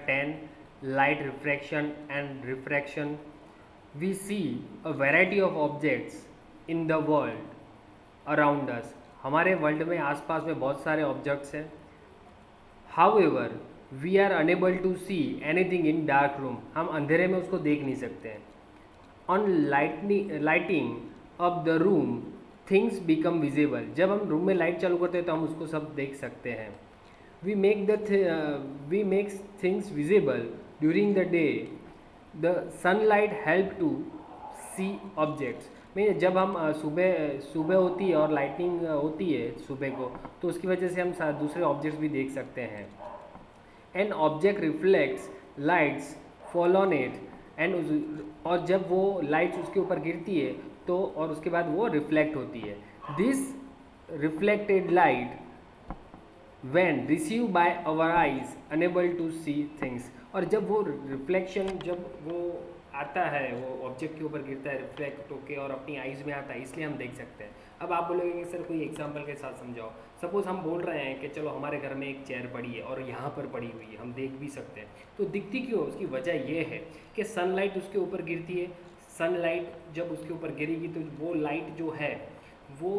10, light refraction and refraction. We see a variety of objects in the world around us. हमारे world में आसपास में बहुत सारे ऑब्जेक्ट्स हैं. However, we are unable to see anything in dark room. हम अंधेरे में उसको देख नहीं सकते हैं. On lighting up the room, things become visible. जब हम रूम में लाइट चालू करते हैं तो हम उसको सब देख सकते हैं. We make things visible during the day. The sunlight help to see objects. में जब हम सुबह होती है और लाइटिंग होती है सुबह को, तो उसकी वजह से हम दूसरे ऑब्जेक्ट्स भी देख सकते हैं. An object reflects lights fall on it, और जब वो लाइट्स उसके ऊपर गिरती है तो और उसके बाद वो रिफ्लेक्ट होती है. This reflected light when received by our eyes unable to see things. और जब वो रिफ्लेक्शन जब वो आता है, वो ऑब्जेक्ट के ऊपर गिरता है रिफ्लेक्ट होके और अपनी आइज़ में आता है, इसलिए हम देख सकते हैं. अब आप बोलोगे कि सर कोई एग्जांपल के साथ समझाओ. सपोज़ हम बोल रहे हैं कि चलो हमारे घर में एक चेयर पड़ी है और यहाँ पर पड़ी हुई है, हम देख भी सकते हैं, तो दिखती क्यों? उसकी वजह ये है कि सनलाइट उसके ऊपर गिरती है. सनलाइट जब उसके ऊपर गिरेगी तो वो लाइट जो है वो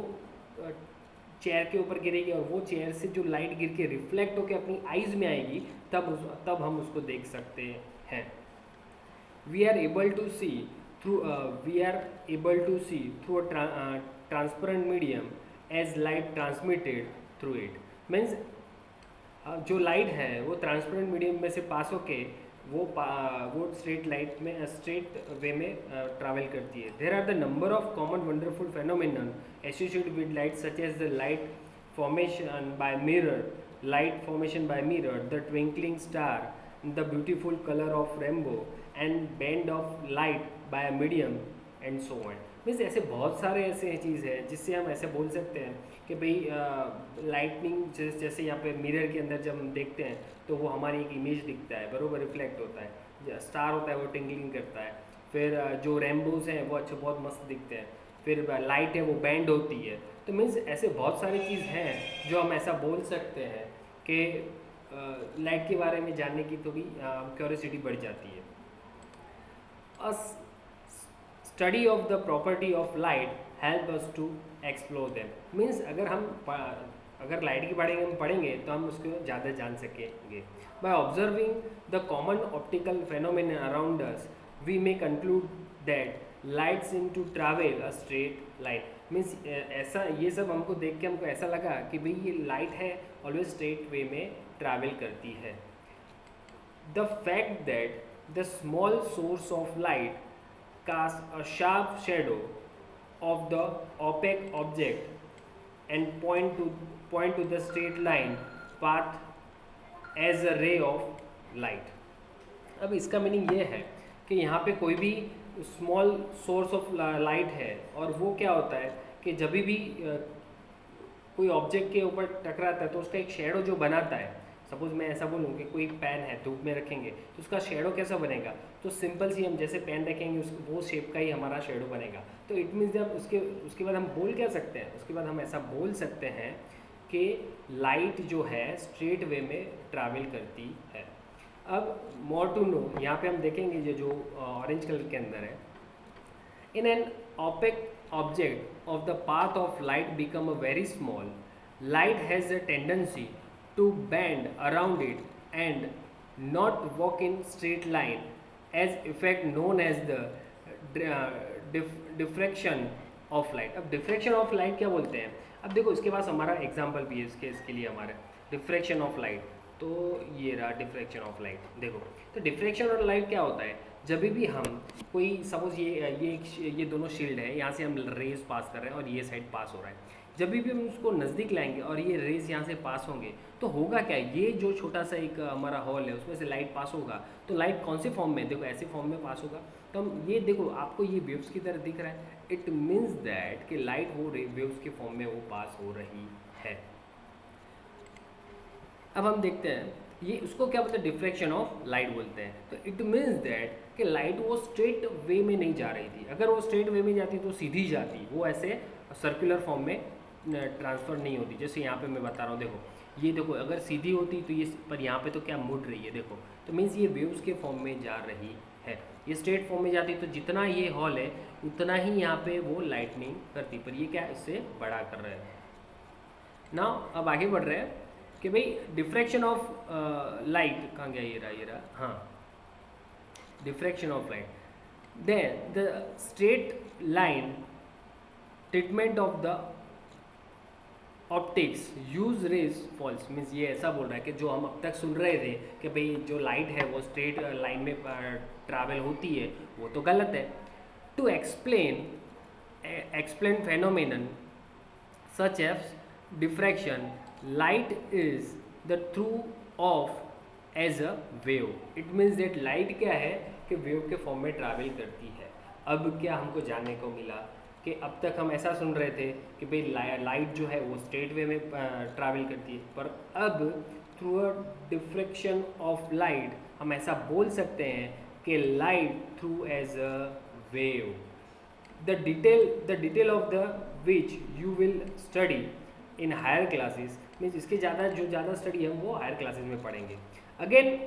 चेयर के ऊपर गिरेगी और वो चेयर से जो लाइट गिर के रिफ्लेक्ट होकर अपनी आइज़ में आएगी, तब हम उसको देख सकते हैं. We are able to see through a transparent medium as light transmitted through it. Means जो लाइट है वो ट्रांसपेरेंट मीडियम में से पास होके वो स्ट्रेट वे में ट्रैवल करती है. There are the number of common wonderful phenomenon associated with light such as the light formation by mirror, the twinkling star, the beautiful colour of rainbow and band of light by medium and so on. Means ऐसे बहुत सारे ऐसे चीज़ है जिससे हम ऐसे बोल सकते हैं कि भाई लाइटनिंग जैसे यहाँ पे मिरर के अंदर जब हम देखते हैं तो वो हमारी एक इमेज दिखता है, बरोबर रिफ्लेक्ट होता है. स्टार होता है वो टिंगलिंग करता है. फिर जो रेनबोज हैं वो अच्छे बहुत मस्त दिखते हैं. फिर लाइट है वो बैंड होती है. तो मीन्स ऐसे बहुत सारी चीज़ हैं जो हम ऐसा बोल सकते हैं कि लाइट के बारे में जानने की थोड़ी क्यूरियोसिटी बढ़ जाती है. Study of the property of light help us to explore them. Means अगर लाइट के बारे में हम पढ़ेंगे तो हम उसको ज़्यादा जान सकेंगे. By observing the common optical phenomenon around us we may conclude that light seem to travel a straight line. Means ऐसा ये सब हमको देख के हमको ऐसा लगा कि भाई ये लाइट है ऑलवेज स्ट्रेट वे में ट्रैवल करती है. The fact that the small source of light cast a sharp shadow of the opaque object and point to the straight line path as a ray of light. अब इसका meaning ये है कि यहाँ पे कोई भी स्मॉल सोर्स ऑफ लाइट है और वो क्या होता है कि जब भी कोई ऑब्जेक्ट के ऊपर टकराता है तो उसका एक शेडो जो बनाता है. सपोज मैं ऐसा बोलूँ कि कोई पेन है, धूप में रखेंगे तो उसका शेडो कैसा बनेगा? तो सिंपल सी हम जैसे पेन रखेंगे वो शेप का ही हमारा शेडो बनेगा. तो इट मीन्स जब उसके बाद हम बोल क्या सकते हैं? उसके बाद हम ऐसा बोल सकते हैं कि लाइट जो है स्ट्रेट वे में ट्रैवल करती है. अब मोर टू नो यहाँ पे हम देखेंगे जो ऑरेंज कलर के अंदर है. In an opaque object of the path of light become a very small, light has a tendency to bend around it and not walk in straight line, as effect known as the diffraction of light. अब diffraction of light क्या बोलते हैं? अब देखो इसके पास हमारा example भी है इसके लिए हमारा diffraction of light. तो ये रहा diffraction of light. देखो तो diffraction of light क्या होता है? जब भी हम कोई सपोज ये दोनों शील्ड है, यहाँ से हम रेज पास कर रहे हैं और ये साइड पास हो रहा है. जब भी हम उसको नज़दीक लाएंगे और ये रेज यहाँ से पास होंगे तो होगा क्या? ये जो छोटा सा एक हमारा हॉल है उसमें से लाइट पास होगा. तो लाइट कौन से फॉर्म में? देखो ऐसे फॉर्म में पास होगा. तो हम ये देखो आपको ये वेव्स की तरह दिख रहा है. इट मीन्स दैट कि लाइट वो वेव्स के फॉर्म में वो पास हो रही है. अब हम देखते हैं ये उसको क्या बोलते हैं? डिफ्रैक्शन ऑफ लाइट बोलते हैं. तो इट मीन्स दैट कि लाइट वो स्ट्रेट वे में नहीं जा रही थी. अगर वो स्ट्रेट वे में जाती तो सीधी जाती, वो ऐसे सर्कुलर फॉर्म में ट्रांसफ़र नहीं होती. जैसे यहाँ पे मैं बता रहा हूँ, देखो ये देखो अगर सीधी होती तो ये, पर यहाँ पे तो क्या मुड़ रही है देखो, तो मीन्स ये वेव्स के फॉर्म में जा रही है। ये स्ट्रेट फॉर्म में जाती तो जितना ये हॉल है उतना ही यहाँ पे वो लाइटनिंग करती, पर ये क्या इससे बड़ा कर रहे हैं ना। अब आगे बढ़ रहे हैं कि भाई डिफ्रैक्शन ऑफ लाइट कहाँ गया, ये रहा हाँ, diffraction of light. Then the straight line treatment of the optics use rays falls, means ये ऐसा बोल रहा है कि जो हम अब तक सुन रहे थे कि भाई जो लाइट है वो स्ट्रेट लाइन में ट्रैवल होती है, वो तो गलत है। To explain phenomenon such as diffraction, light is the through of as a wave. It means that light क्या है कि वेव के फॉर्म में ट्रैवल करती है। अब क्या हमको जानने को मिला कि अब तक हम ऐसा सुन रहे थे कि भाई लाइट जो है वो स्ट्रेट वे में ट्रैवल करती है, पर अब through a diffraction of light हम ऐसा बोल सकते हैं कि light through as a wave. The detail of the which you will study in higher classes, means इसके ज़्यादा स्टडी हम वो हायर क्लासेस में पढ़ेंगे। अगेन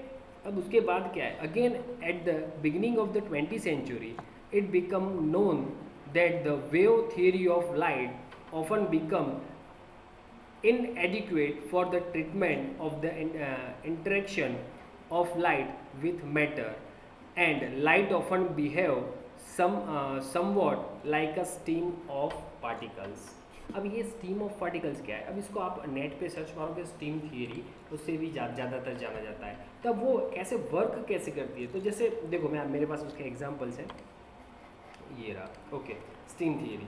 अब उसके बाद क्या है, again at the beginning of the 20th century it become known that the wave theory of light often become inadequate for the treatment of the interaction of light with matter, and light often behave somewhat like a stream of particles। अब ये steam of particles क्या है, अब इसको आप net पे search मारोगे steam theory, उससे भी ज़्यादातर जाना जाता है। तब वो कैसे वर्क कैसे करती है, तो जैसे देखो मैं मेरे पास उसके एग्जांपल्स हैं, ये रहा okay, steam theory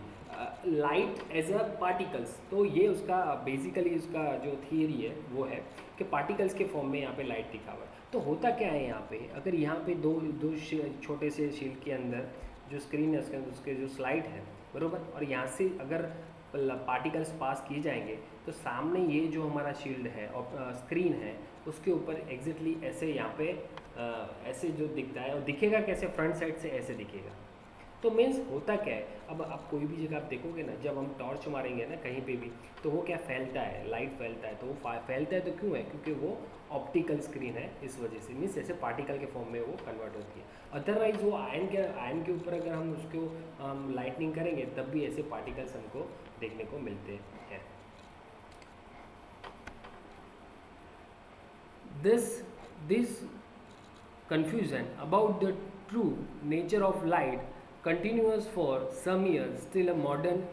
light as a particles. तो ये उसका बेसिकली उसका जो थियरी है वो है कि पार्टिकल्स के फॉर्म में यहाँ पे लाइट दिखा हुआ है। तो होता क्या है यहाँ पे, अगर यहाँ पे दो छोटे से शील्ड के अंदर जो स्क्रीन है उसके जो स्लाइड है बरोबर, और यहाँ से अगर पार्टिकल्स पास किए जाएंगे तो सामने ये जो हमारा शील्ड है और स्क्रीन है उसके ऊपर एग्जैक्टली ऐसे यहाँ पे ऐसे जो दिखता है, और दिखेगा कैसे, फ्रंट साइड से ऐसे दिखेगा। तो मीन्स होता क्या है, अब आप कोई भी जगह आप देखोगे ना, जब हम टॉर्च मारेंगे ना कहीं पे भी, तो वो क्या फैलता है, लाइट फैलता है। तो वो फैलता है तो क्यों है, क्योंकि वो ऑप्टिकल स्क्रीन है, इस वजह से मीन्स ऐसे पार्टिकल के फॉर्म में वो कन्वर्ट होती है। अदरवाइज वो आयन के ऊपर अगर हम उसको लाइटनिंग करेंगे तब भी ऐसे पार्टिकल्स हमको देखने को मिलते हैं। This confusion about the true nature of light continues for some years till a modern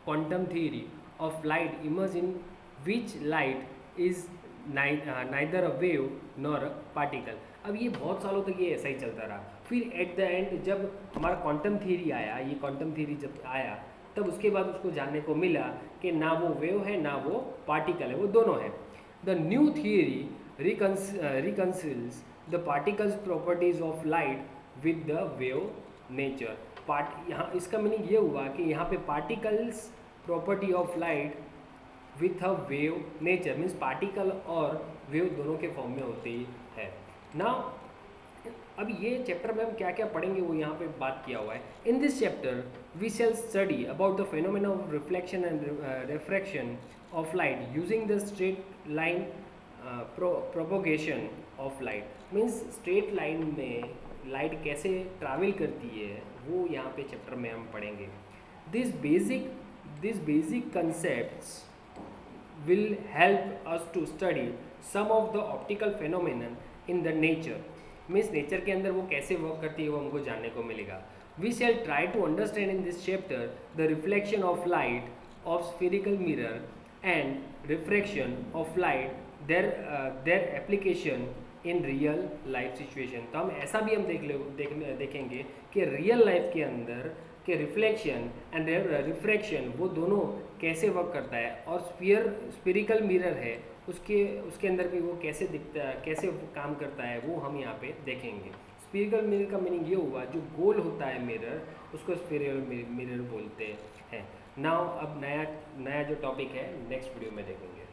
quantum theory of light emerged, in which light is neither a wave nor a particle। अब ये बहुत सालों तक ये ऐसा ही चलता रहा। फिर एट द एंड जब हमारा क्वांटम थियरी आया, ये क्वांटम थियरी जब आया तब उसके बाद उसको जानने को मिला कि ना वो वेव है ना वो पार्टिकल है, वो दोनों है। The new theory reconciles the particles properties of light with the wave nature। यहाँ इसका मीनिंग ये हुआ कि यहाँ पे particles property of light with a wave nature means particle और वेव दोनों के फॉर्म में होते ही है ना। अब ये चैप्टर में हम क्या क्या पढ़ेंगे वो यहाँ पे बात किया हुआ है। In this chapter we shall study about the phenomena of reflection and refraction of light using the straight line propogation of light means straight line में लाइट कैसे ट्रैवल करती है वो यहाँ पे चैप्टर में हम पढ़ेंगे। This basic concepts will help us to study some of the optical phenomenon in the nature means nature के अंदर वो कैसे वर्क करती है वो हमको जानने को मिलेगा। We shall try to understand in this chapter the reflection of light of spherical mirror and refraction of light their application in real life situation. तो हम ऐसा भी हम देखेंगे कि रियल लाइफ के अंदर के रिफ्लेक्शन एंड रिफ्रैक्शन वो दोनों कैसे वर्क करता है, और स्फेरिकल मिरर है उसके अंदर भी वो कैसे दिखता है, कैसे वो काम करता है, वो हम यहाँ पे देखेंगे। स्फेरिकल मिरर का मीनिंग ये हुआ जो गोल होता है मिरर, उसको स्फेरिकल मिरर बोलते हैं। नाउ अब नया जो टॉपिक है नेक्स्ट वीडियो में देखेंगे।